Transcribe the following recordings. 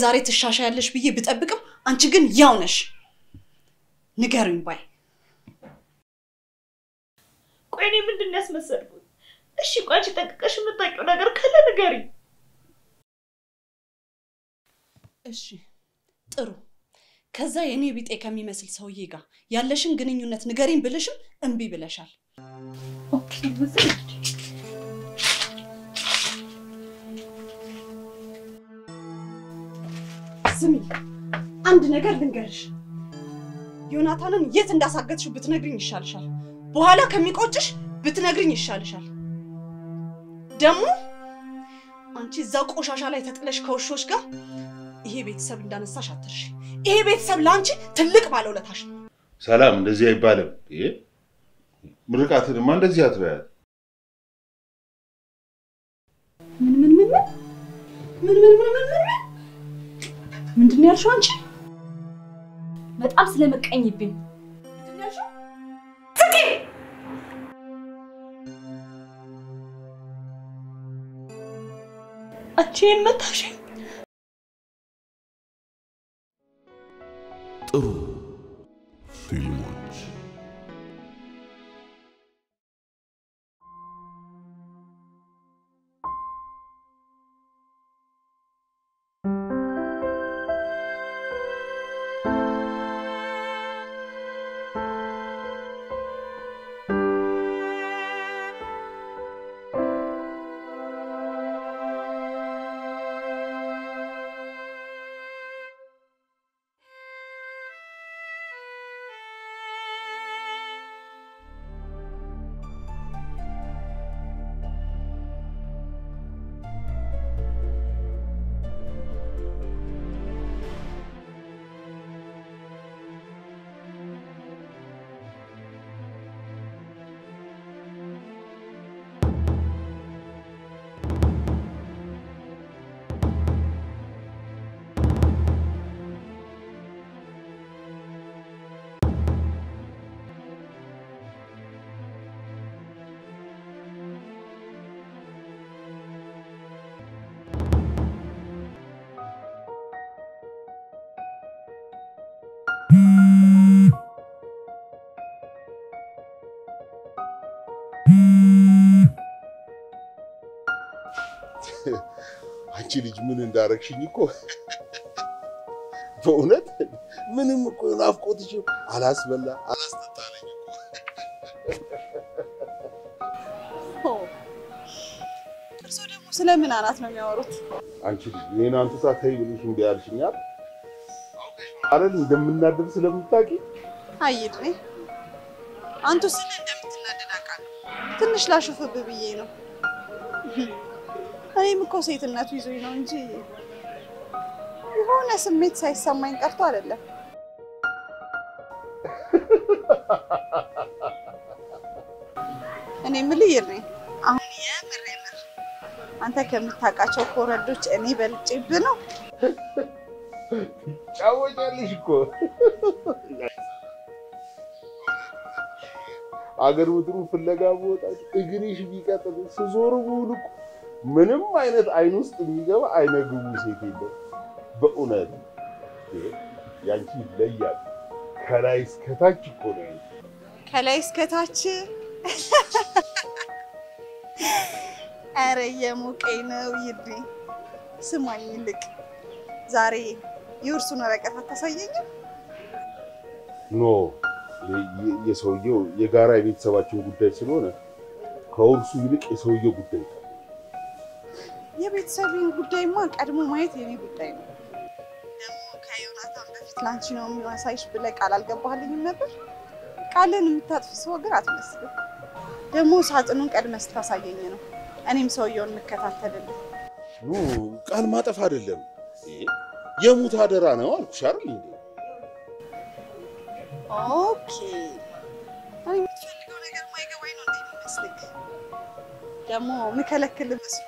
ዛሬ ትሻሻያለሽ ብዬ ብጠብቅም አንቺ ግን ያው ነሽ ንገሩኝ ባይ ቆይ እኔ ምንድነው ያስመሰልኩት እሺ ቆይ አንቺ ጠንቅቀሽ የምታውቂው ነገር ካለ ንገሪ እሺ ጥሩ ከዛ የኔ ቢጤ ከሚመስል ሰውዬ ጋር ያለሽን ግንኙነት ንገሪኝ ብለሽም እንቢ ብለሻል ኦኬ ወዘይ ስሚ አንድ ነገር ልንገርሽ ዮናታንን የት እንዳሳገትሽው ብትነግሪኝ ይሻልሻል በኋላ ከሚቆጭሽ ብትነግሪኝ ይሻልሻል ደሞ አንቺ እዛው ቆሻሻ ላይ ተጥለሽ ከውሾች ጋር ይሄ ቤተሰብ እንዳነሳሽ አትርሺ ይሄ ቤተሰብ ላንቺ ትልቅ ባለውለታሽ ነው ሰላም እንደዚህ አይባልም ምርቃትንማ እንደዚህ አትበያት ምንድነው ያልሽው አንቺ በጣም ስለመቀኝብኝ ምንድነው ያልሽው ትኪ አንቺ የምታሽ ጥሩ ፊልሞች አንቺ ልጅ ምን እንዳረክሽኝ እኮ በእውነት ምንም እኮ ናፍቆትሽ አላስበላ አላስጠጣለኝ እኮ እርሶ ደግሞ ስለምን አናት ነው የሚያወሩት አንቺ ልጅ እኔን አንተ ሳታይ ብለሽ እንዴ ያልሽኛል አረን እንደምናደር ስለምታቂ አይድኔ አንቱ ስለ እንደምትናደድ አውቃለሁ ትንሽ ላሽፍብ ብዬ ነው እኔም እኮ ሴትነቱ ይዞኝ ነው እንጂ የሆነ ስሜት ሳይሰማኝ ቀርቶ አይደለም እኔ ምልይር ነኝ አሁን የምር አንተ ከምታውቃቸው ኮረዶች እኔ በልጬብህ ነው ጫወቻለሽ እኮ አገር ምድሩ ፍለጋ ወጣች እግሪሽ ቢቀጥል ስዞር ሙሉ ምንም አይነት አይን ውስጥ የሚገባ አይነግቡ ሴት የለም በእውነት ያንቺ ይለያል ከላይ እስከ ታች እኮ ነው ከላይ እስከ ታች አረ የሞቀኝ ነው ይድሪ ስማኝ ልቅ ዛሬ የውርሱን ወረቀት አታሳየኝም ኖ የሰውየው የጋራ የቤተሰባችን ጉዳይ ስለሆነ ከውርሱ ይልቅ የሰውየው ጉዳይ የቤተሰብን ጉዳይማ ቀድሞ ማየት የኔ ጉዳይ ነው ደግሞ ከዮናታን በፊት ላንቺ ነው የሚያሳይሽ ብለህ ቃል አልገባህልኝም ነበር ቃልን የምታጥፍ ሰው ግን አትመስልም ደግሞ ሳጥኑን ቀድመህ ስታሳየኝ ነው እኔም ሰውየውን መከታተልልህ ኑ ቃል ማጠፍ አይደለም የሙት አደራ ነው አልኩሽ አይደል እንዴ ኦኬ እኔ የምትፈልገው ነገር ማይገባኝ ነው እንዴ መስልክ ደግሞ ምከለክል መስሎ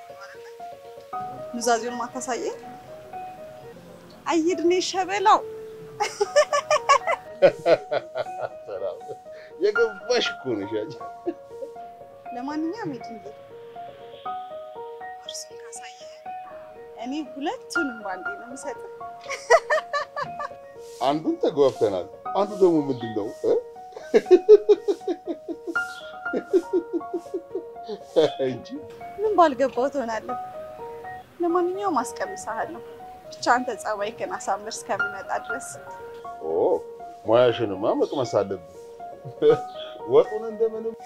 ምዛዚውን ማታሳየኝ አይድኔ ሸበላው ሰላም የገባሽ እኮ ነሽ አንቺ ለማንኛውም ይድንዬ እርሱን ካሳየ እኔ ሁለቱንም ባንዴ ነው የምሰጥህ። አንዱን ተግባብተናል። አንዱ ደግሞ ምንድነው? እንጂ ምን ባልገባው ትሆናለህ። ለማንኛውም አስቀምሳለሁ። ብቻ አንተ ጸባይህን አሳምር እስከሚመጣ ድረስ። ሙያሽንማ መቅመስ አለብኝ። ወጡን እንደምንም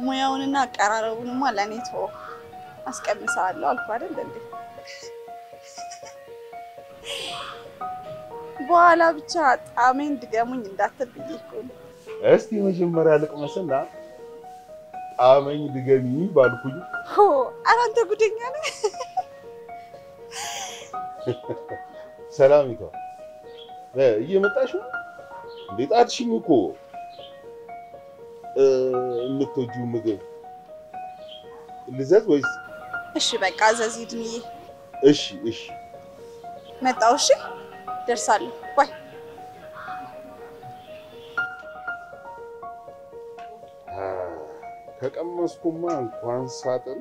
ሙያውንና አቀራረቡንማ ለኔ ተወው። አስቀምሳለሁ አልኩ አይደል እንዴ? በኋላ ብቻ ጣሜን ድገሙኝ እንዳትል ብዬ እኮ ነው። እስቲ መጀመሪያ ልቅመስና ጣመኝ ድገሚ ባልኩኝ። ኧረ አንተ ጉደኛ ነህ። ሰላሚቷ እየመጣሽ ነው? እንዴት አትሽኝ እኮ የምትወጂው ምግብ ልዘዝ ወይስ? እሺ በቃ አዘዝ ይድንዬ። እሺ መጣሁ። እሺ ደርሳለሁ። ባይ። ከቀመስኩማ እንኳን ሳጥን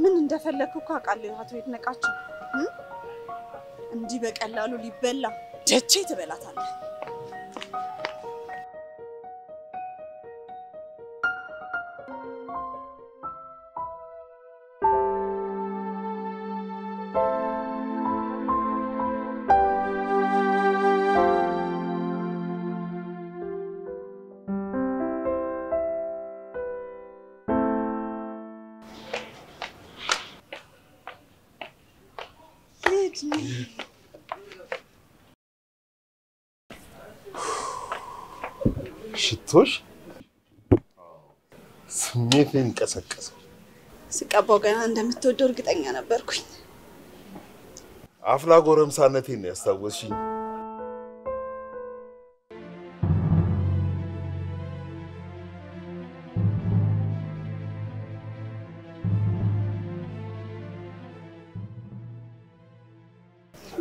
ምን እንደፈለኩ እኮ አውቃለሁ። አቶ ይድነቃቸው እንዲህ በቀላሉ ሊበላ ደቼ ትበላታለህ። ሽቶሽ ስሜቴን ቀሰቀሰ። ስቀባው ገና እንደምትወደው እርግጠኛ ነበርኩኝ። አፍላ ጎረምሳነቴን ያስታወስሽኝ።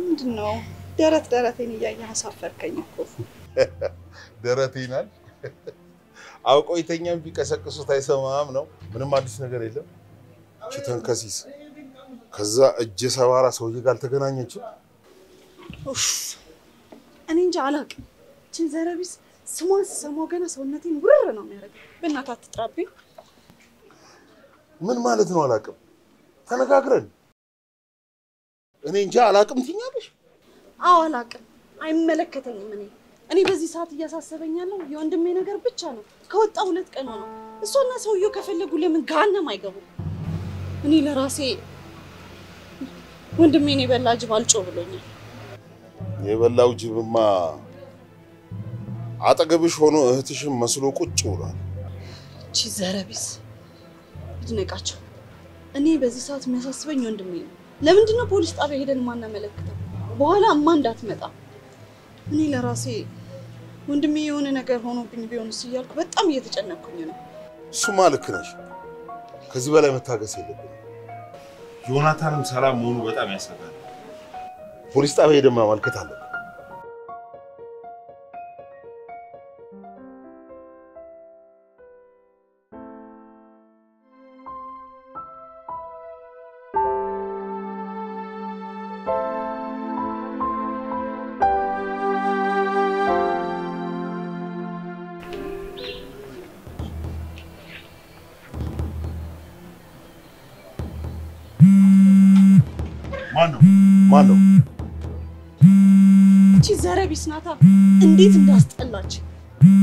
ምንድነው ደረቴን እያየህ አሳፈርከኝ እኮ። ደረቴናል አውቀው ይተኛም ቢቀሰቅሱት አይሰማም ነው። ምንም አዲስ ነገር የለም። እቺ ተንከሲስ ከዛ እጀ ሰባራ ሰውዬ ጋር አልተገናኘችም። እኔ እንጃ አላውቅም። እቺ ዘረቢስ ስሟን ስሰማው ገና ሰውነቴን ውርር ነው የሚያደርገው። በእናትህ አትጥራብኝ። ምን ማለት ነው አላውቅም? ተነጋግረን እኔ እንጃ አላውቅም ትኛለሽ? አዎ አላውቅም። አይመለከተኝም። እኔ በዚህ ሰዓት እያሳሰበኝ ያለው የወንድሜ ነገር ብቻ ነው። ከወጣ 2 ቀን ሆነው። እሷና ሰውየው ከፈለጉ ለምን ገሃነም አይገቡም? እኔ ለራሴ ወንድሜን የበላ ጅብ አልጮህ ብሎኛል። የበላው ጅብማ አጠገብሽ ሆኖ እህትሽን መስሎ ቁጭ ብሏል። እቺ ዘረቢስ ይድነቃቸው። እኔ በዚህ ሰዓት የሚያሳስበኝ ወንድሜ ነው። ለምንድን ነው ፖሊስ ጣቢያ ሄደን ማናመለክተው? በኋላ እማ እንዳትመጣ። እኔ ለራሴ ወንድሜ የሆነ ነገር ሆኖብኝ ቢሆንስ እያልኩ በጣም እየተጨነቅኩኝ ነው። እሱማ ልክ ነሽ። ከዚህ በላይ መታገስ የለብንም። ዮናታንም ሰላም መሆኑ በጣም ያሰጋል። ፖሊስ ጣቢያ ሄደን ማመልከት አለብን። ማን ነው? እቺ ዘረቢስ ናታ። እንዴት እንዳስጠላች።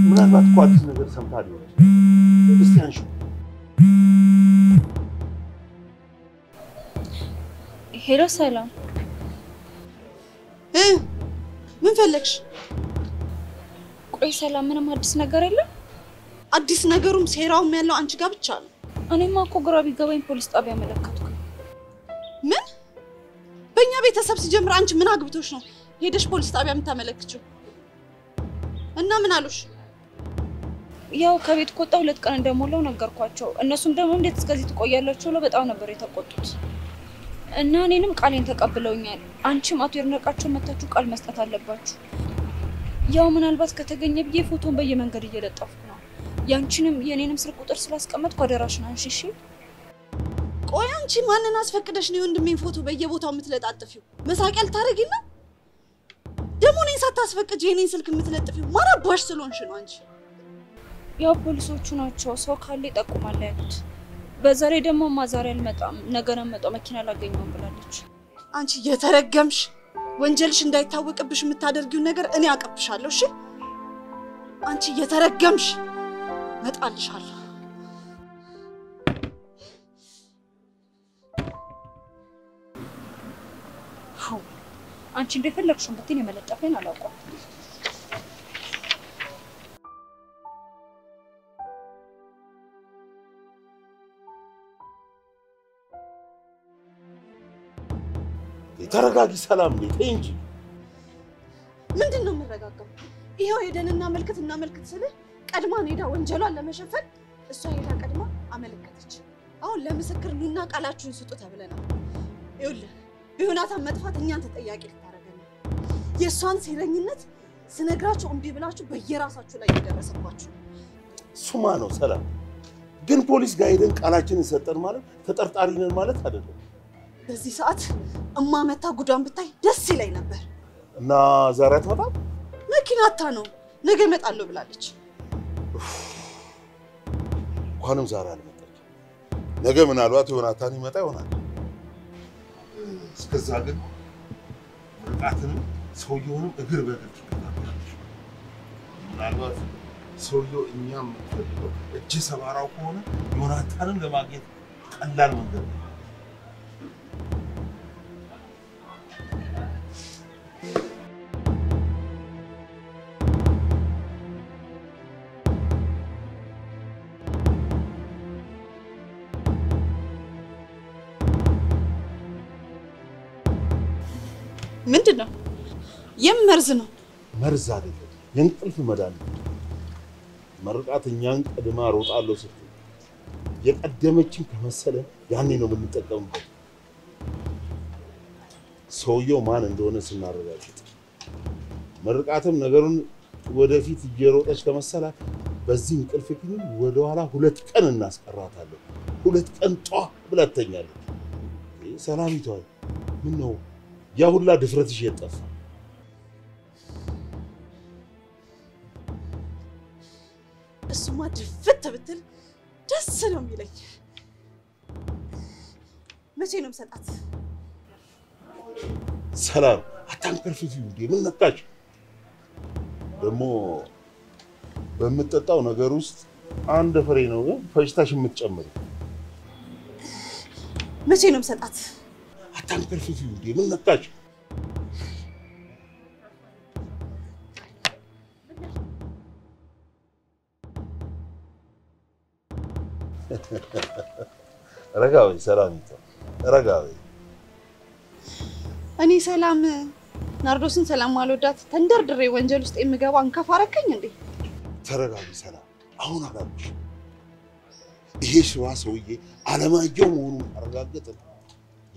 ምናልባት እኮ አዲስ ነገር ሰምታ ሊሆን ይችላል። እስቲ አንሺ። ሄሎ ሰላም። ምን ፈለግሽ? ቆይ ሰላም፣ ምንም አዲስ ነገር የለም? አዲስ ነገሩም ሴራውም ያለው አንቺ ጋር ብቻ ነው። እኔማ እኮ ግራ ቢገባኝ ፖሊስ ጣቢያ መለከትኩ። ምን? በእኛ ቤተሰብ ሲጀምር አንቺ ምን አግብቶሽ ነው ሄደሽ ፖሊስ ጣቢያ የምታመለክችው? እና ምን አሉሽ? ያው ከቤት ከወጣ 2 ቀን እንደሞላው ነገርኳቸው። እነሱም ደግሞ እንዴት እስከዚህ ትቆያላችሁ ብለው በጣም ነበር የተቆጡት። እና እኔንም ቃሌን ተቀብለውኛል አንቺም አቶ ይርነቃቸው መታችሁ ቃል መስጠት አለባችሁ ያው ምናልባት ከተገኘ ብዬ ፎቶን በየመንገድ እየለጠፍኩ ነው ያንቺንም የኔንም ስልክ ቁጥር ስላስቀመጥኩ አደራሽን አንሺ ቆይ አንቺ ማንንም አስፈቅደሽ ነው ወንድሜን ፎቶ በየቦታው የምትለጣጥፊው መሳቂያ ልታረጊና ደሞ እኔን ሳታስፈቅጂ የኔን ስልክ የምትለጥፊው ማራባሽ ስለሆንሽ ነው አንቺ ያው ፖሊሶቹ ናቸው ሰው ካለ ይጠቁማል ያሉት በዛ ላይ ደሞ ማዛሪ አልመጣም ነገ ነው መጣው መኪና ላገኘው ብላለች አንቺ የተረገምሽ ወንጀልሽ እንዳይታወቅብሽ የምታደርጊው ነገር እኔ አቀብሻለሁ እሺ አንቺ የተረገምሽ መጣልሻለሁ አንቺ እንደፈለግሽው ብትይ የመለጠፈኝ አላውቀው ተረጋጊ ሰላም ነኝ እንጂ ምንድነው የምረጋጋው ይሄው ሄደንና መልክት ስለ ቀድማን ሄዳ ወንጀሏን ለመሸፈን እሷ ሄዳ ቀድማ አመለከተች አሁን ለምስክር ኑና ቃላችሁን ስጡ ተብለናል ይኸውልህ ዮናታን መጥፋት እኛን ተጠያቂ ልታረገን የሷን ሲረኝነት ስነግራችሁ እንቢ ብላችሁ በየራሳችሁ ላይ እየደረሰባችሁ ሱማ ነው ሰላም ግን ፖሊስ ጋር ሄደን ቃላችንን ሰጠን ማለት ተጠርጣሪ ነን ማለት አይደለም በዚህ ሰዓት እማመታ ጉዳን ብታይ ደስ ይለኝ ነበር እና ዛሬ አትመጣም መኪናታ ነው ነገ እመጣለሁ ብላለች እንኳንም ዛሬ አልመጣች ነገ ምናልባት ዮናታን ይመጣ ይሆናል እስከዛ ግን ምርቃትንም ሰውየውንም እግር በእግር ትከታተላለች ምናልባት ሰውየው እኛም የምትፈልገው እጅ ሰባራው ከሆነ ዮናታንን ለማግኘት ቀላል መንገድ ነው ምንድነው የመርዝ ነው መርዝ አይደለም የእንቅልፍ መድኃኒት መርቃተኛን ቀድማ ሮጣለሁ ስትል የቀደመችን ከመሰለ ያኔ ነው የምንጠቀምበት ሰውየው ማን እንደሆነ ስናረጋግጥ መርቃተም ነገሩን ወደፊት እየሮጠች ከመሰላ በዚህ እንቅልፍ ግን ወደ ኋላ 2 ቀን እናስቀራታለን 2 ቀን ጧ ብላተኛለች ሰላም ይቷል ምን ነው ያ ሁላ ድፍረትሽ የጠፋ እሱማ ድፍት ብትል ደስ ነው የሚለኝ መቼ ነው ሰጣት ሰላም አታንከርፍፊው እንዴ ምን ነካሽ ደሞ በመጠጣው ነገር ውስጥ አንድ ፍሬ ነው ፈሽታሽ የምትጨምር መቼ ነው ሰጣት አታንከርፍፊው እንዴ ምን ነካሽ ረጋዊ ሰላምታ ረጋዊ እኔ ሰላም ናርዶስን ሰላም ማልወዳት ተንደርድሬ ወንጀል ውስጥ የምገባ አንከፋረከኝ እንዴ ተረጋጊ ሰላም አሁን አላልኩሽ ይሄ ሽዋ ሰውዬ አለማየሁ መሆኑን አረጋግጠን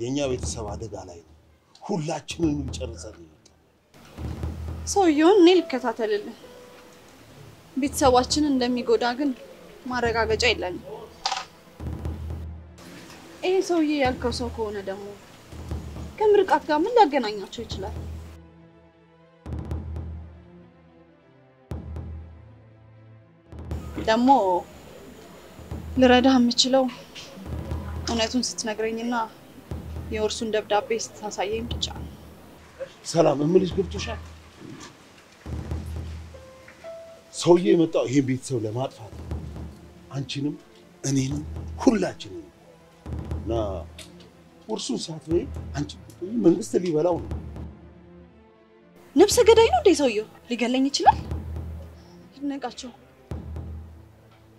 የኛ ቤተሰብ አደጋ ላይ ነው ሁላችንን ይጨርሳል ሰውየውን እኔ ልከታተልልህ ቤተሰባችንን እንደሚጎዳ ግን ማረጋገጫ የለንም ይሄ ሰውዬ ያልከው ሰው ከሆነ ደግሞ ከምርቃት ጋር ምን ሊያገናኛቸው ይችላል ደግሞ ልረዳህ የምችለው እውነቱን ስትነግረኝና የወርሱን ደብዳቤ ስታሳየኝ ብቻ ነው ሰላም እምልሽ ገብቶሻል ሰውዬ የመጣው ይሄን ቤተሰብ ለማጥፋት አንቺንም እኔንም ሁላችንም ና ወርሱን ሳትበይ አንቺ መንግስት ሊበላው ነው ነፍሰ ገዳይ ነው እንዴ ሰውየው ሊገለኝ ይችላል ይነቃቸው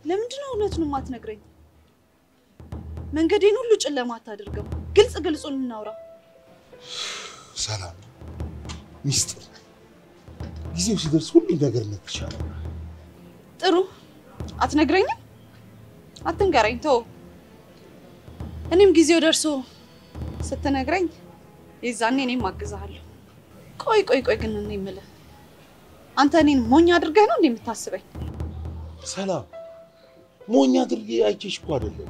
ለምንድነው እውነቱን ማትነግረኝ መንገዴን ሁሉ ጨለማ አታድርገው ግልጹን እናውራ ሰላም ሚስጥር ጊዜው ሲደርስ ሁሉ ነገር ነክቻለሁ ጥሩ አትነግረኝም አትንገረኝ ተው እኔም ጊዜው ደርሶ ስትነግረኝ የዛኔ እኔም አግዛለሁ። ቆይ ግን እኔ የምልህ አንተ እኔን ሞኝ አድርገህ ነው እንደምታስበኝ? ሰላም ሞኝ አድርጌ አይቼሽ እኮ አይደለም።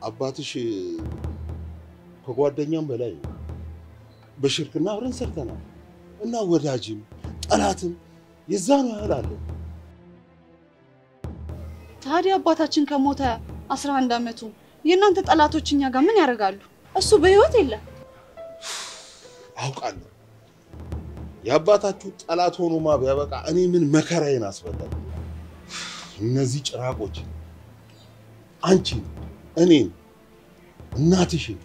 አባትሽ ከጓደኛም በላይ በሽርክና አብረን ሰርተናል እና ወዳጅም ጠላትም የዛኑ ያህል አለ። ታዲያ አባታችን ከሞተ 11 አመቱ የእናንተ ጠላቶች እኛ ጋር ምን ያደርጋሉ? እሱ በህይወት የለም። አውቃለሁ የአባታችሁ ጠላት ሆኖማ ቢያበቃ እኔ ምን መከራዬን አስበላኝ። እነዚህ ጭራቆች አንቺ እኔን እናትሽን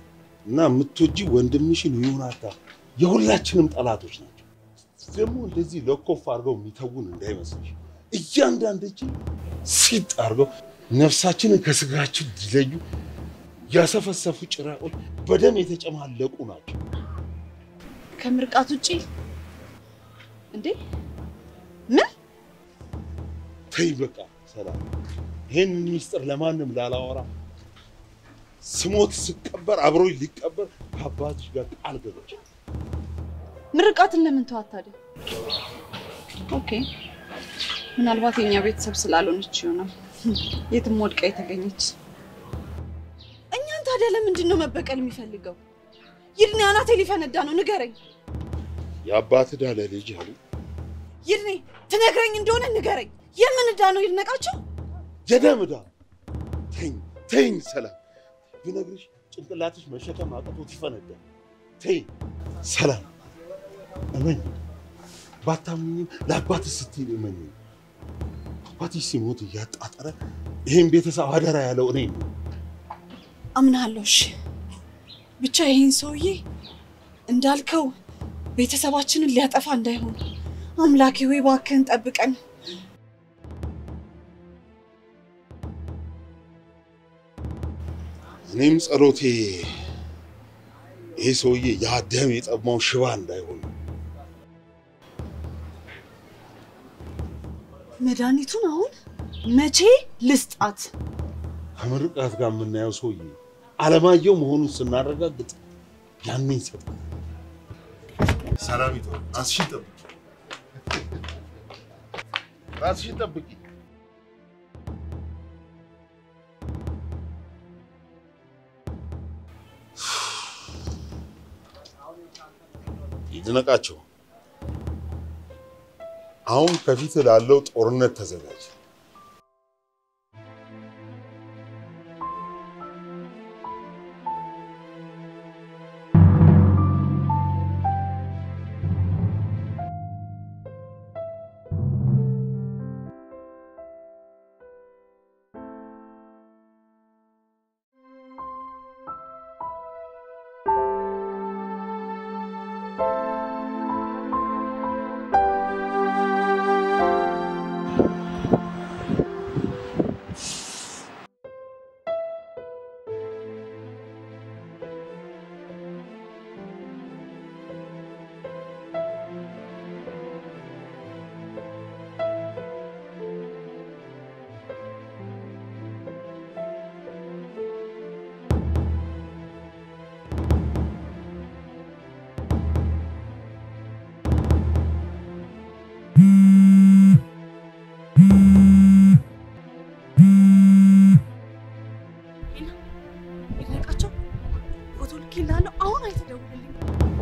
እና የምትወጂ ወንድምሽን ዮናታ የሁላችንም ጠላቶች ናቸው። ደግሞ እንደዚህ ለኮፍ አድርገው የሚተውን እንዳይመስልሽ። እያንዳንዳችን ሲጥ አድርገው ነፍሳችንን ከስጋችን ሊለዩ ያሰፈሰፉ ጭራቆች በደም የተጨማለቁ ናቸው። ከምርቃት ውጪ እንዴ ምን? ተይ በቃ ሰላም፣ ይሄን ሚስጥር ለማንም ላላወራ። ስሞት ስቀበር አብሮኝ ሊቀበር ከአባትሽ ጋር ቃል ገባች። ምርቃትን ለምን ተዋታደ? ኦኬ ምናልባት የኛ ቤተሰብ ስላልሆነች ይሆናል የትም ወድቃ የተገኘች። እኛን ታዲያ ለምንድን ነው መበቀል የሚፈልገው? ይድኔ አናቴ ሊፈነዳ ነው። ንገረኝ። የአባት ዕዳ ለልጅ አሉ። ይድኔ ትነግረኝ እንደሆነ ንገረኝ። የምን ዕዳ ነው ይልነቃቸው? የደም ዕዳ። ተይኝ ሰላም፣ ብነግርሽ ጭንቅላትሽ መሸከም አቅቶት ይፈነዳል። ተይኝ ሰላም፣ እመኝ። ባታምኚኝ ለአባትሽ ስትይ እመኝ። አባትሽ ሲሞት እያጣጠረ ይሄን ቤተሰብ አደራ ያለው እኔ ነኝ። አምናለሁ። እሺ ብቻ ይሄን ሰውዬ እንዳልከው ቤተሰባችንን ሊያጠፋ እንዳይሆን አምላኬ ወይ እባክህን ጠብቀን። እኔም ጸሎቴ ይሄ ሰውዬ ያደም የጠማው ሽባ እንዳይሆን። መድኃኒቱን አሁን መቼ ልስጣት? ከምርቃት ጋር የምናየው ሰውዬ አለማየሁ መሆኑን ስናረጋግጥ ያኔ ይሰጣል። ሰላሚቶ ራስሽን ጠብቂ፣ ራስሽን ጠብቂ። ይድነቃቸው፣ አሁን ከፊት ላለው ጦርነት ተዘጋጅ።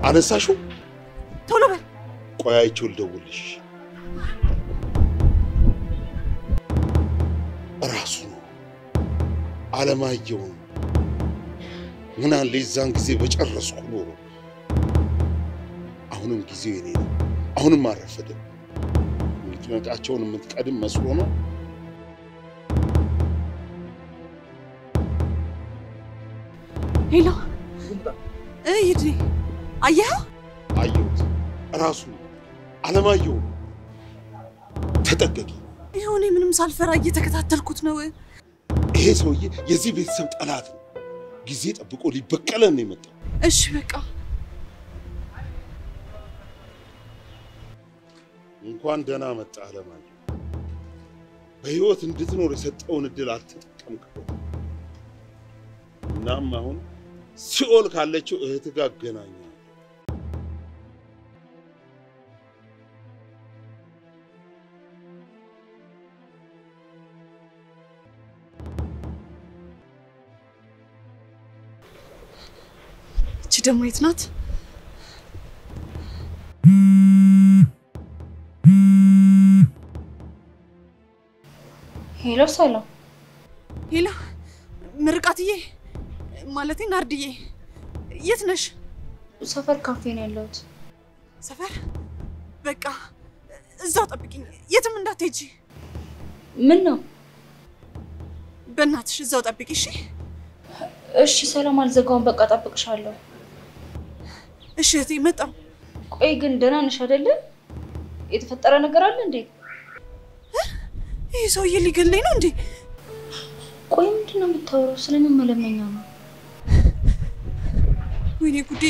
አነሳሹ? ቶሎ በል። ቆይ አይቼው ልደውልሽ። ራሱ ነው አለማየሁ። ምን አለ የዛን ጊዜ በጨረስኩ ኖሮ። አሁንም ጊዜው የኔ ነው። አሁንም አረፈደም። ይድነቃቸውን የምትቀድም መስሎ ነው። ሄሎ ይድኔ አየኸው? አየሁት። ራሱ አለማየሁ ተጠቀቂ። ይሁን ምንም ሳልፈራ እየተከታተልኩት ነው። ይሄ ሰውዬ የዚህ ቤተሰብ ጠላት ነው። ጊዜ ጠብቆ ሊበቀለን ነው የመጣው። እሺ በቃ እንኳን ደህና መጣ አለማየሁ። በህይወት እንድትኖር የሰጠውን እድል አልተጠቀምክበት። እናም አሁን ሲኦል ካለችው እህት ጋር ገናኛ እቺ ደግሞ የት ናት? ሄሎ ሰላም። ሄሎ ምርቃትዬ ማለቴ ናርድዬ የት ነሽ? ሰፈር ካፌ ነው ያለሁት። ሰፈር? በቃ እዛው ጠብቂኝ፣ የትም እንዳትሄጂ። ምን ነው? በእናትሽ እዛው ጠብቂ እሺ? እሺ ሰላም፣ አልዘጋውም። በቃ ጠብቅሻለሁ። እሺ እህቴ መጣሁ። ቆይ ግን ደህና ነሽ አይደለ? የተፈጠረ ነገር አለ እንዴ? ይሄ ሰውዬ ሊገለኝ ነው እንዴ? ቆይ ምንድን ነው የምታወራው? ስለምን መለመኛ ነው? ወይኔ ጉዴ!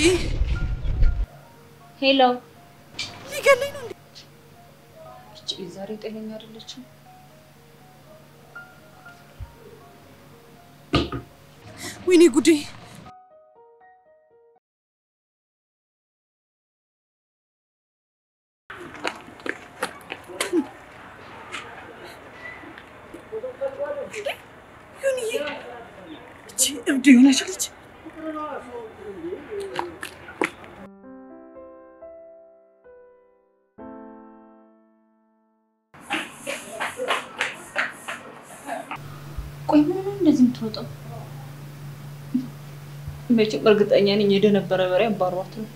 ሄሎ ሊገለኝ ነው እንዴ? እቺ ዛሬ ጤነኛ አይደለችም። ወይኔ ጉዴ! እብድ የሆነች ልጅ ቆይ ምን ነው እንደዚህ የምትወጣው? መቼም እርግጠኛ ነኝ የደነበረ በሬ አባሯት ነው።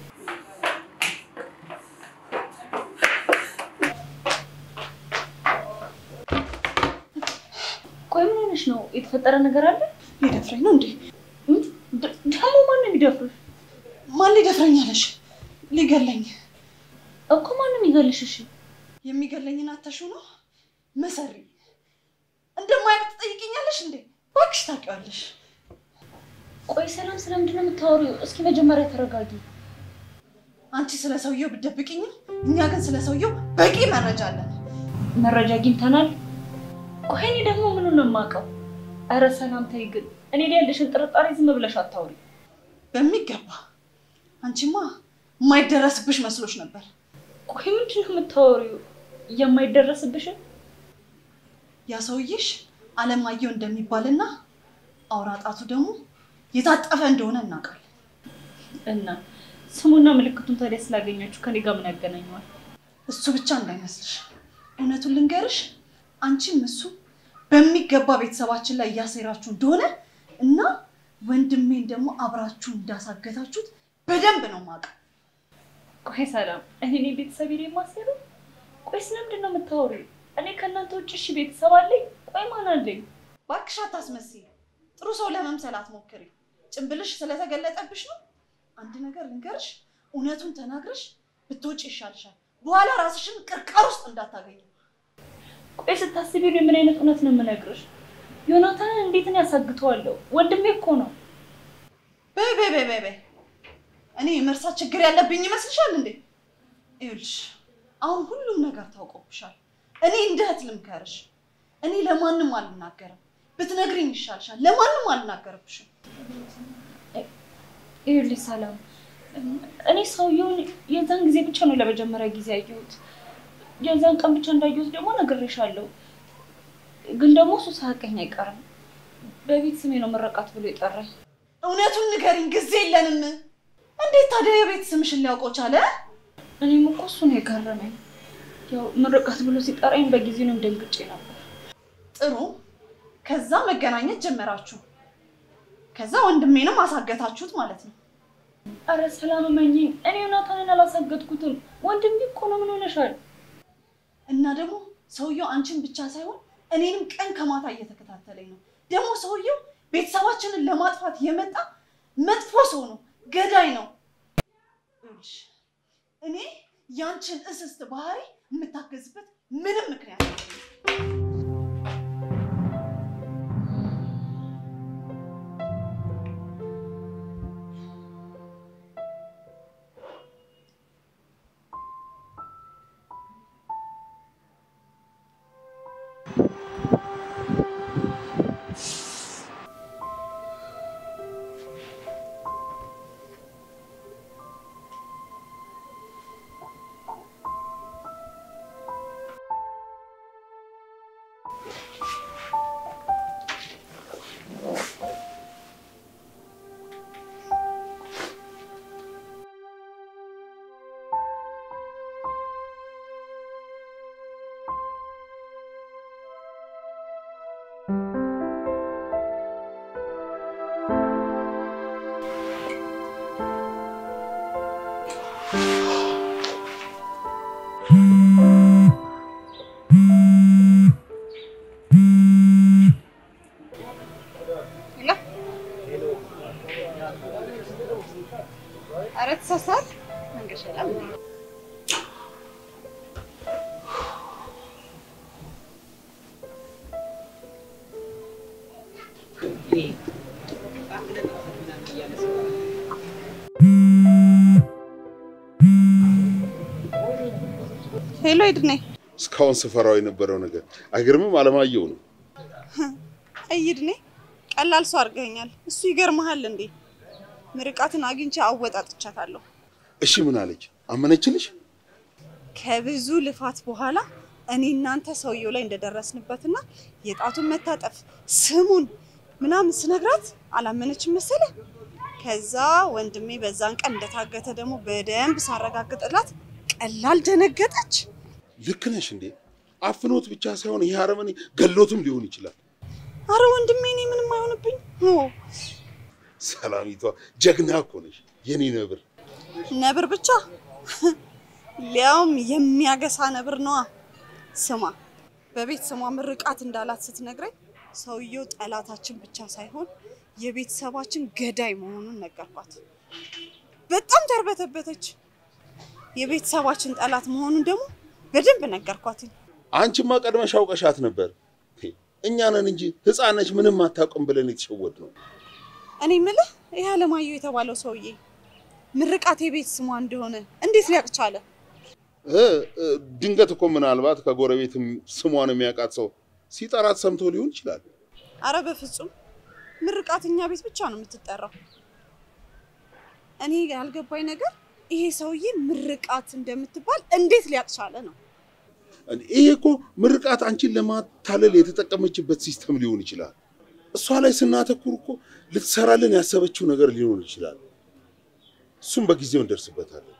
ቆይ ምን ሆነሽ ነው? የተፈጠረ ነገር አለ? ሊደፍረኝ ነው እንዴ? ደግሞ ማን ነው የሚደፍርሽ? ማን ሊደፍረኝ አለሽ? ሊገለኝ እኮ ማን ነው የሚገልሽ? እሺ የሚገለኝን አታሽው ነው መሰሪ። እንደማያውቅ ትጠይቂኛለሽ እንዴ? እባክሽ ታውቂዋለሽ። ቆይ ሰላም፣ ስለምንድን ነው የምታወሪው? እስኪ መጀመሪያ ተረጋጊ። አንቺ ስለ ሰውየው ብትደብቂኝም እኛ ግን ስለ ሰውየው በቂ መረጃ አለን። መረጃ አግኝተናል። ቆይ እኔ ደግሞ ምኑን ነው የማውቀው? ኧረ ሰላም ተይ ግን እኔ ላይ ያለሽን ጥርጣሬ ዝም ብለሽ አታውሪ። በሚገባ አንቺማ የማይደረስብሽ መስሎሽ ነበር። ቆይ ምንድን ነው የምታወሪው? የማይደረስብሽ? ያ ሰውዬሽ አለማየሁ እንደሚባልና አውራጣቱ ደግሞ የታጠፈ እንደሆነ እናውቃለን። እና ስሙና ምልክቱን ታዲያ ስላገኛችሁ ከኔ ጋር ምን ያገናኘዋል? እሱ ብቻ እንዳይመስልሽ፣ እውነቱን ልንገርሽ፣ አንቺም እሱ በሚገባ ቤተሰባችን ላይ እያሰራችሁ እንደሆነ እና ወንድሜን ደግሞ አብራችሁ እንዳሳገታችሁት በደንብ ነው የማውቀው። ቆይ ሰላም፣ እኔ ቤተሰብ ላይ ማሰሩ? ቆይ ስለምንድን ነው የምታወሪው? እኔ ከእናንተ ውጭ እሺ ቤተሰብ አለኝ? ቆይ ማን አለኝ? እባክሽ አታስመስይ። ጥሩ ሰው ለመምሰል አትሞክሪ። ጭንብልሽ ስለተገለጠብሽ ነው። አንድ ነገር ልንገርሽ፣ እውነቱን ተናግረሽ ብትወጪ ይሻልሻል። በኋላ ራስሽን ቅርቃር ውስጥ እንዳታገኙ። ቆይ ስታስቢው ምን አይነት እውነት ነው የምነግርሽ? ዮናታን እንዴት ነው ያሳግተዋለሁ? ወንድሜ እኮ ነው። በይ እኔ የመርሳት ችግር ያለብኝ ይመስልሻል እንዴ? ይኸውልሽ አሁን ሁሉም ነገር ታውቆብሻል። እኔ እንደ እህት ልምከርሽ፣ እኔ ለማንም አልናገርም። ብትነግሪኝ ይሻልሻል። ለማንም አልናገርብሽም። ይኸውልሽ ሰላም፣ እኔ ሰውየውን የዛን ጊዜ ብቻ ነው ለመጀመሪያ ጊዜ ያየሁት። የዛን ቀን ብቻ እንዳየሁት ደግሞ ነግሬሻለሁ። ግን ደግሞ እሱ ሳያውቀኝ አይቀርም። በቤት ስሜ ነው ምረቃት ብሎ የጠራኝ። እውነቱን ንገሪኝ፣ ጊዜ የለንም። እንዴት ታዲያ የቤት ስምሽን ሊያውቀው ቻለ? እኔም እኮ እሱ ነው የገረመኝ። ያው ምረቃት ብሎ ሲጠራኝ በጊዜ ነው ደንግጬ ነበር። ጥሩ፣ ከዛ መገናኘት ጀመራችሁ። ከዛ ወንድሜንም አሳገታችሁት ማለት ነው። አረ ሰላም እመኚኝ፣ እኔ ዮናታንን አላሳገትኩትም። ወንድሜ እኮ ነው። ምን ሆነሻል? እና ደግሞ ሰውየው አንቺን ብቻ ሳይሆን እኔንም ቀን ከማታ እየተከታተለኝ ነው። ደግሞ ሰውየው ቤተሰባችንን ለማጥፋት የመጣ መጥፎ ሰው ነው፣ ገዳይ ነው። እኔ ያንቺን እስስት ባህሪ የምታገዝበት ምንም ምክንያት የለም። ሄሎ ይድኔ እስካሁን ስፈራው የነበረው ነገር አይገርምም? አለማየሁ ነው። ይድኔ ቀላል ሰው አድርገኛል። እሱ ይገርምሃል እንዴ? ምርቃትን አግኝቼ አወጣጥቻታለሁ። እሺ ምን አለች? አመነችልሽ? ከብዙ ልፋት በኋላ እኔ እናንተ ሰውየው ላይ እንደደረስንበትና የጣቱን መታጠፍ ስሙን ምናምን ስነግራት አላመነችም መሰለ። ከዛ ወንድሜ በዛን ቀን እንደታገተ ደግሞ በደንብ ሳረጋግጥላት ቀላል ደነገጠች። ልክ ነሽ እንዴ? አፍኖት ብቻ ሳይሆን ይሄ አረመኔ ገሎትም ሊሆን ይችላል። አረ ወንድሜ እኔ ምንም አይሆንብኝ። ሰላሚቷ ጀግና እኮ ነሽ የኔ ነብር። ነብር ብቻ ሊያውም የሚያገሳ ነብር ነዋ። ስማ በቤት ስሟ ምርቃት እንዳላት ስትነግረኝ ሰውየው ጠላታችን ብቻ ሳይሆን የቤተሰባችን ገዳይ መሆኑን ነገርኳት። በጣም ተርበተበተች። የቤተሰባችን ጠላት መሆኑን ደግሞ በደንብ ነገርኳት። አንቺማ ቀድመሽ አውቀሻት ነበር። እኛ ነን እንጂ ህፃን ነች ምንም አታውቅም ብለን የተሸወድ ነው። እኔ ምልህ ይሄ አለማየሁ የተባለው ሰውዬ ምርቃት የቤት ስሟ እንደሆነ እንዴት ሊያውቅ ቻለ? ድንገት እኮ ምናልባት ከጎረቤትም ስሟን የሚያውቃት ሰው ሲጠራት ሰምቶ ሊሆን ይችላል። አረ በፍጹም ምርቃት እኛ ቤት ብቻ ነው የምትጠራው። እኔ ያልገባኝ ነገር ይሄ ሰውዬ ምርቃት እንደምትባል እንዴት ሊያውቅ ቻለ ነው። ይሄ እኮ ምርቃት አንቺን ለማታለል የተጠቀመችበት ሲስተም ሊሆን ይችላል። እሷ ላይ ስናተኩር እኮ ልትሰራልን ያሰበችው ነገር ሊሆን ይችላል። እሱም በጊዜው እንደርስበታለን።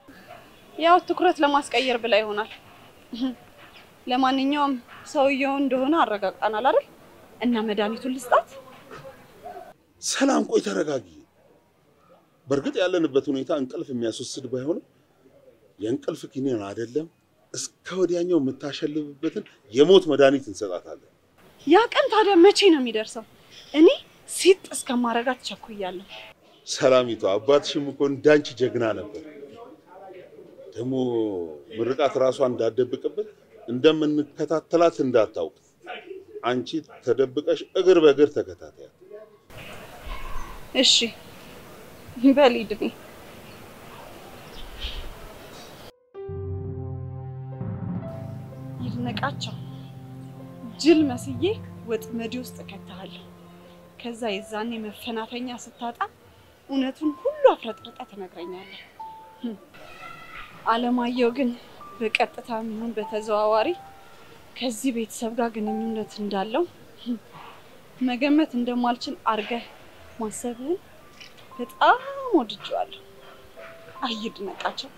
ያው ትኩረት ለማስቀየር ብላ ይሆናል። ለማንኛውም ሰውየው እንደሆነ አረጋግጠናል አይደል? እና መድኃኒቱን ልስጣት። ሰላም ቆይ ተረጋጊ። በርግጥ ያለንበት ሁኔታ እንቅልፍ የሚያስወስድ ባይሆንም የእንቅልፍ ኪኒን አይደለም እስከ ወዲያኛው የምታሸልብበትን የሞት መድኃኒት እንሰጣታለን። ያ ቀን ታዲያ መቼ ነው የሚደርሰው? እኔ ሲጥ እስከማረጋት ቸኩያለሁ። ሰላሚቷ አባትሽም እኮ እንዳንቺ ጀግና ነበር። ደግሞ ምርቃት ራሷን እንዳደብቅበት እንደምንከታተላት እንዳታውቅ አንቺ ተደብቀሽ እግር በእግር ተከታታያት። እሺ በሊድኔ ይድነቃቸው ጅል መስዬ ወጥመድ ውስጥ ከተሃለሁ። ከዛ የዛኔ መፈናፈኛ ስታጣ እውነቱን ሁሉ አፍረጥርጣ ተነግረኛለህ። አለማየሁ ግን በቀጥታም ይሁን በተዘዋዋሪ ከዚህ ቤተሰብ ጋር ግንኙነት እንዳለው መገመት እንደማልችል አርገህ ማሰብህን በጣም ወድጄዋለሁ። ይድነቃቸው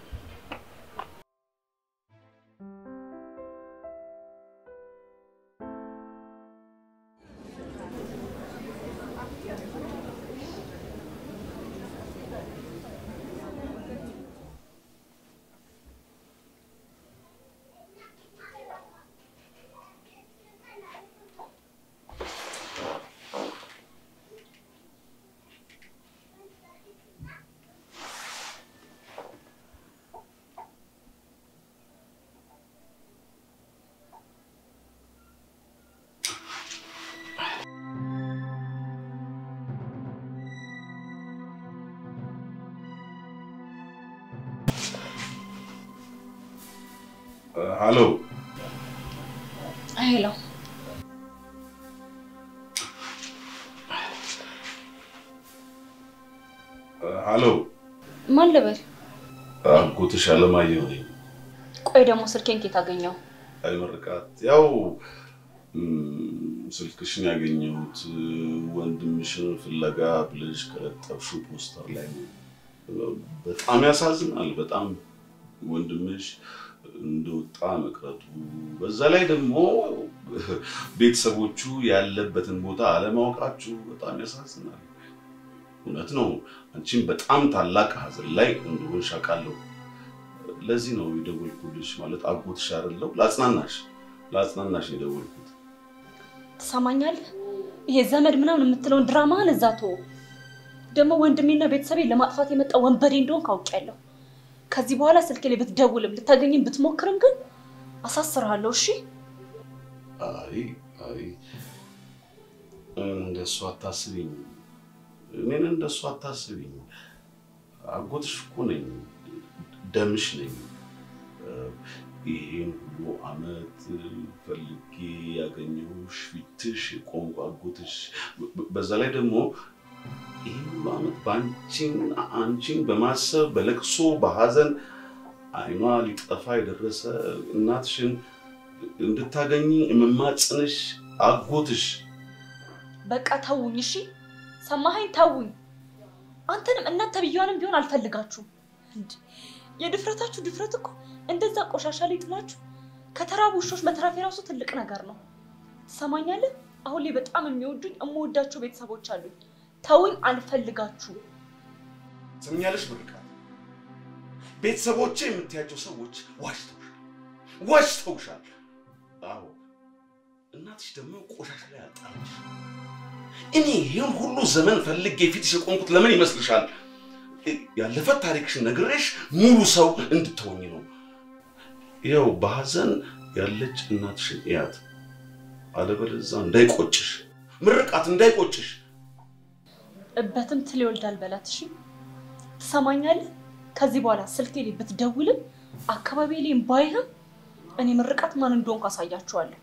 Hello. Hello. Hello. ማን ልበል? አጎትሽ አለማየሁ ነኝ። ቆይ ደግሞ ስልኬን ከየት አገኘው? አይ ምርቃት ያው ስልክሽን ያገኘሁት ወንድምሽን ፍለጋ ብለሽ ከለጠፍሽው ፖስተር ላይ ነው። በጣም ያሳዝናል። በጣም ወንድምሽ እንደወጣ መቅረቱ በዛ ላይ ደግሞ ቤተሰቦቹ ያለበትን ቦታ አለማወቃችሁ በጣም ያሳዝናል። እውነት ነው አንቺም በጣም ታላቅ ሀዘን ላይ እንደሆንሽ አውቃለሁ። ለዚህ ነው የደወልኩልሽ። ማለት አጎትሽ አይደለው ላጽናናሽ የደወልኩት። ትሰማኛለህ? ይሄ ዘመድ ምናምን የምትለውን ድራማህን እዛ ተወው። ደግሞ ወንድሜና ቤተሰቤን ለማጥፋት የመጣ ወንበዴ እንደሆንክ አውቄያለሁ። ከዚህ በኋላ ስልኬ ላይ ብትደውልም ልታገኝም ብትሞክርም ግን አሳስርሃለሁ። እሺ? አይ እንደሱ አታስቢኝ። እኔን እንደሱ አታስቢኝ። አጎትሽ እኮ ነኝ፣ ደምሽ ነኝ። ይሄን ሁሉ ዓመት ፈልጌ ያገኘሁሽ ፊትሽ ቆንጆ አጎትሽ በዛ ላይ ደግሞ ይሄን ሁሉ ዓመት አንቺን በማሰብ በለቅሶ በሐዘን አይኗ ሊጠፋ የደረሰ እናትሽን እንድታገኚ እመማጽንሽ አጎትሽ በቃ ተውኝ እሺ ሰማኸኝ ተውኝ አንተንም እናንተ ቢያንም ቢሆን አልፈልጋችሁም እንዴ የድፍረታችሁ ድፍረት እኮ እንደዛ ቆሻሻ ላይ ጥላችሁ ከተራቡ ውሾች መትረፍ የራሱ ትልቅ ነገር ነው ሰማኛለህ አሁን ላይ በጣም የሚወዱኝ እምወዳቸው ቤተሰቦች አሉኝ ተውኝ አልፈልጋችሁ ሰምኛለሽ ምርቃት ቤተሰቦቼ የምትያቸው ሰዎች ዋሽተውሻል አዎ እናትሽ ደግሞ ቆሻሻ ላይ አጣለች እኔ ይሄን ሁሉ ዘመን ፈልጌ ፊትሽ ቆንኩት ለምን ይመስልሻል ያለፈ ታሪክሽን ነግሬሽ ሙሉ ሰው እንድትሆኚ ነው ይሄው በሐዘን ያለች እናትሽን እያት አለበለዚያ እንዳይቆጭሽ ምርቃት እንዳይቆጭሽ እበትም ትል ይወልዳል በላት እሺ ትሰማኛለህ ከዚህ በኋላ ስልኬ ላይ ብትደውልም አካባቢ ላይ ባይህም እኔ ምርቃት ማን እንደሆንኩ አሳያችኋለሁ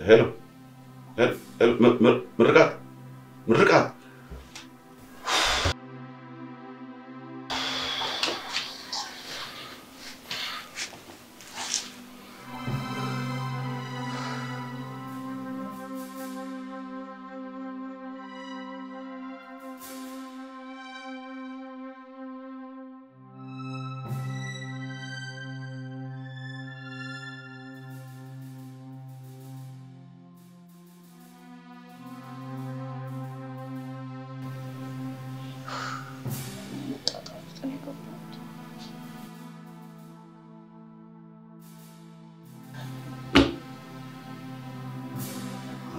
ሄሎ ምርቃት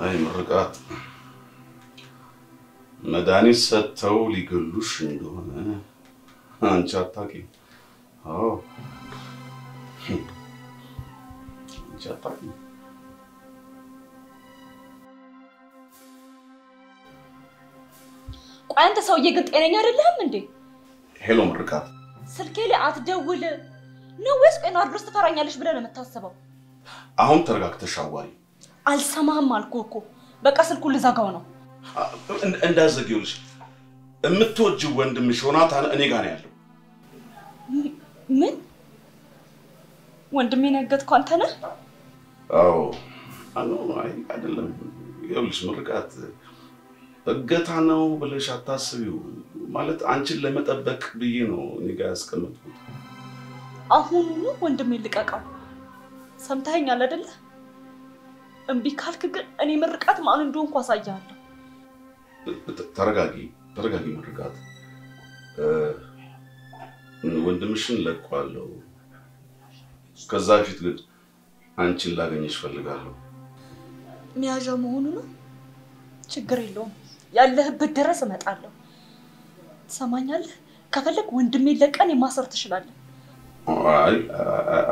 አይ ምርቃት መድኃኒት ሰጥተው ሊገሉሽ እንደሆነ አንቺ አታውቂም አዎ አንቺ አታውቂም ቆይ አንተ ሰውዬ ግን ጤነኛ አይደለህም እንዴ ሄሎ ምርቃት ስልኬ ላይ አትደውል ነው ወይስ ቆይ ነው አድርስ ትፈራኛለሽ ብለህ ነው የምታስበው አሁን ተረጋግተሽ አዋሪ አልሰማህም አልኩህ እኮ በቃ ስልኩን ልዘጋው ነው እንዳዘጊውልሽ የምትወጂው ወንድምሽ ዮናታን እኔ ጋር ነው ያለው ምን ወንድሜ ነገድኩ አንተ ነህ አዎ አይ አይደለም ይኸውልሽ ምርቃት እገታ ነው ብለሽ አታስቢው ማለት አንቺን ለመጠበቅ ብዬ ነው እኔ ጋር ያስቀመጥኩት አሁን ወንድሜ ልቀቀው ሰምተኸኛል አይደል እምቢ ካልክ ግን እኔ ምርቃት ማን እንደሆንኩ አሳያለሁ ተረጋጊ ምርቃት ወንድምሽን ለቋለሁ ከዛ ፊት ግን አንቺን ላገኝሽ ፈልጋለሁ ሚያዣ መሆኑ ነው ችግር የለውም ያለህበት ድረስ እመጣለሁ ሰማኛለህ ከፈለክ ወንድሜ ለቀን የማሰር ትችላለህ አይ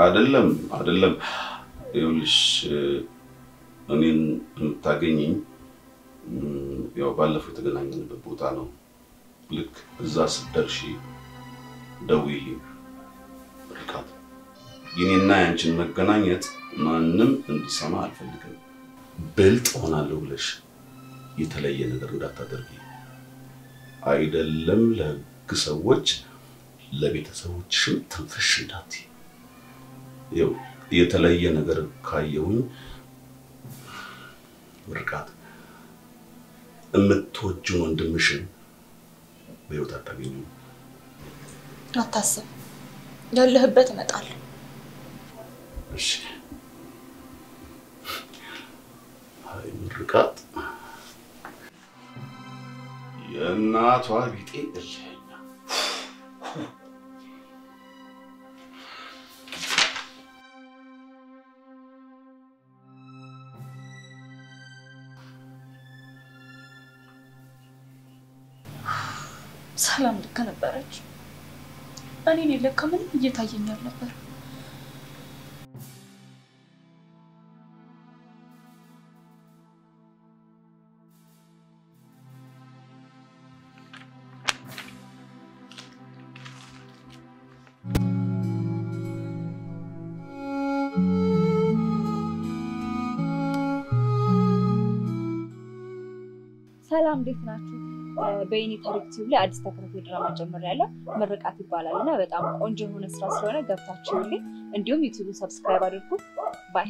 አይደለም ይኸውልሽ እኔን የምታገኘኝ ያው ባለፈው የተገናኘንበት ቦታ ነው ልክ እዛ ስትደርሺ ደውዪልኝ ምርቃት የኔና ያንቺን መገናኘት ማንም እንዲሰማ አልፈልግም ብልጥ ሆናለሁ ብለሽ የተለየ ነገር እንዳታደርጊ አይደለም ለህግ ሰዎች ለቤተሰቦችሽም ተንፈሽ እንዳትዪ ያው የተለየ ነገር ካየሁኝ ምርቃት የምትወጂው ወንድምሽን በህይወት አታገኙም አታስብ ያለህበት እመጣለሁ እሺ አይ ምርቃት የእናቷ ቢጤ እልኸኛ ሰላም ልክ ነበረች እኔ ለካ ምንም እየታየኝ አልነበር ሰላም እንዴት ናችሁ? በእኔ ታሪክ ቲቪ ላይ አዲስ ተከታታይ ድራማ ጀምሬያለሁ። ምርቃት ይባላልና በጣም ቆንጆ የሆነ ስራ ስለሆነ ገብታችሁልኝ እንዲሁም ዩቲዩብን ሰብስክራይብ አድርጉ። ባይ